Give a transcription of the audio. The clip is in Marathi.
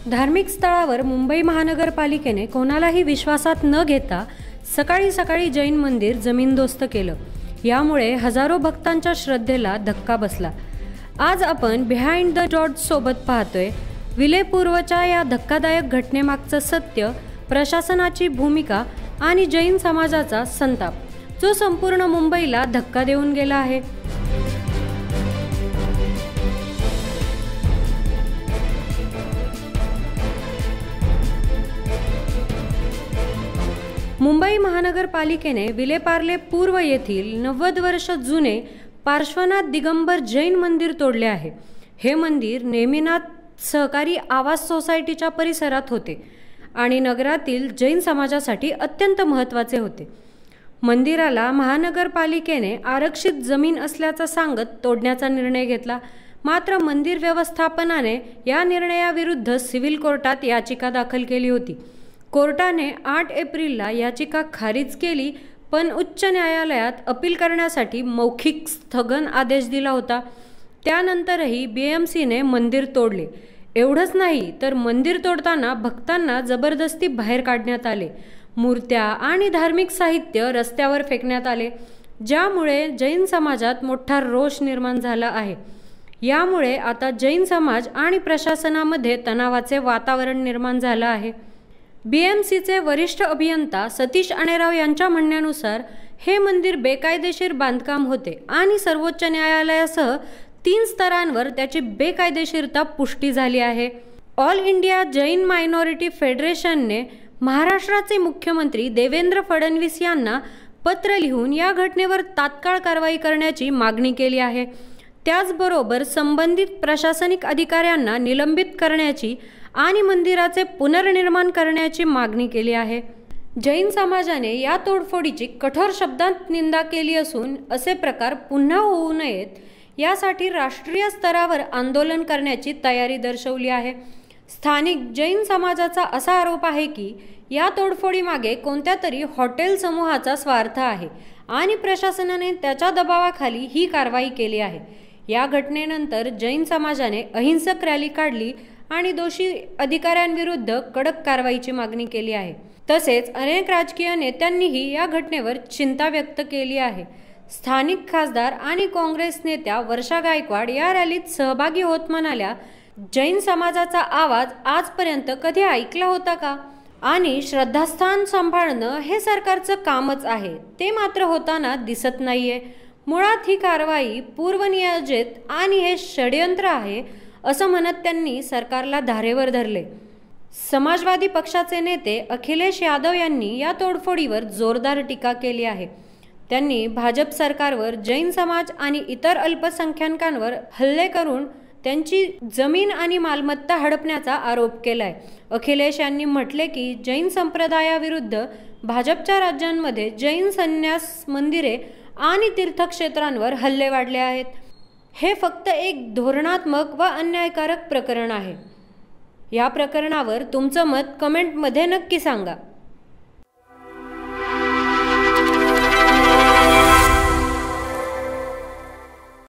धार्मिक स्थळावर मुंबई महानगरपालिकेने कोणालाही विश्वासात न घेता सकाळी सकाळी जैन मंदिर जमीनदोस्त केलं। यामुळे हजारो भक्तांच्या श्रद्धेला धक्का बसला। आज आपण बिहाइंड द डॉट्स सोबत पाहतोय विलेपूर्वच्या या धक्कादायक घटनेमागचं सत्य, प्रशासनाची भूमिका आणि जैन समाजाचा संताप, जो संपूर्ण मुंबईला धक्का देऊन गेला आहे। मुंबई महानगरपालिकेने विलेपार्ले पूर्व येथील 90 वर्ष जुने पार्श्वनाथ दिगंबर जैन मंदिर तोडले आहे। हे मंदिर नेमिनाथ सहकारी आवास सोसायटीच्या परिसरात होते आणि नगरातील जैन समाजासाठी अत्यंत महत्त्वाचे होते। मंदिराला महानगरपालिकेने आरक्षित जमीन असल्याचं सांगत तोडण्याचा निर्णय घेतला। मात्र मंदिर व्यवस्थापनाने या निर्णयाविरुद्ध सिव्हिल कोर्टात याचिका दाखल केली होती। कोर्टाने 8 एप्रिलला याचिका खारिज केली, पण उच्च न्यायालयात अपील करण्यासाठी मौखिक स्थगन आदेश दिला होता। त्यानंतरही बीएमसीने मंदिर तोडले। एवढंच नाही तर मंदिर तोडताना भक्तांना जबरदस्ती बाहेर काढण्यात आले। मूर्त्या आणि धार्मिक साहित्य रस्त्यावर फेकण्यात आले, ज्यामुळे जैन समाजात मोठा रोष निर्माण झाला आहे। यामुळे आता जैन समाज आणि प्रशासनामध्ये तणावाचे वातावरण निर्माण झालं आहे। बीएमसीचे वरिष्ठ अभियंता सतीश अणेराव यांच्या म्हणण्यानुसार हे मंदिर बेकायदेशीर बांधकाम होते आणि सर्वोच्च न्यायालयासह 3 स्तरांवर त्याची बेकायदेशीरता पुष्टी झाली आहे। ऑल इंडिया जैन मायनॉरिटी फेडरेशनने महाराष्ट्राचे मुख्यमंत्री देवेंद्र फडणवीस यांना पत्र लिहून या घटनेवर तात्काळ कारवाई करण्याची मागणी केली आहे। त्याचबरोबर संबंधित प्रशासनिक अधिकाऱ्यांना निलंबित करण्याची आणि मंदिराचे पुनर्निर्माण करण्याची मागणी केली आहे। जैन समाजाने या तोडफोडीची कठोर शब्दांत निंदा केली असून असे प्रकार पुन्हा होऊ नयेत यासाठी राष्ट्रीय स्तरावर आंदोलन करण्याची तयारी दर्शवली आहे। स्थानिक जैन समाजाचा असा आरोप आहे की या तोडफोडीमागे कोणत्या तरी हॉटेल समूहाचा स्वार्थ आहे आणि प्रशासनाने त्याच्या दबावाखाली ही कारवाई केली आहे। या घटनेनंतर जैन समाजाने अहिंसक रॅली काढली आणि दोषी अधिकाऱ्यांविरुद्ध कडक कारवाईची मागणी केली आहे। तसेच अनेक राजकीय नेत्यांनीही या घटनेवर चिंता व्यक्त केली आहे। स्थानिक खासदार आणि काँग्रेस नेत्या वर्षा गायकवाड या रॅलीत सहभागी होत म्हणाल्या, जैन समाजाचा आवाज आजपर्यंत कधी ऐकला होता का? आणि श्रद्धास्थान सांभाळणं हे सरकारचं कामच आहे, ते मात्र होताना दिसत नाहीये। मुळात ही कारवाई पूर्वनियोजित आणि हे षड्यंत्र आहे असं म्हणत त्यांनी सरकारला धारेवर धरले। समाजवादी पक्षाचे नेते अखिलेश यादव यांनी या तोडफोडीवर जोरदार टीका केली आहे। त्यांनी भाजप सरकारवर जैन समाज आणि इतर अल्पसंख्याकांवर हल्ले करून त्यांची जमीन आणि मालमत्ता हडपण्याचा आरोप केलाय। अखिलेश यांनी म्हटले की जैन संप्रदायाविरुद्ध भाजपच्या राज्यांमध्ये जैन संन्यास मंदिरे आणि तीर्थक्षेत्रांवर हल्ले वाढले आहेत। हे फक्त एक धोरणात्मक व अन्यायकारक प्रकरण आहे। या प्रकरणावर तुमचं मत कमेंटमध्ये नक्की सांगा।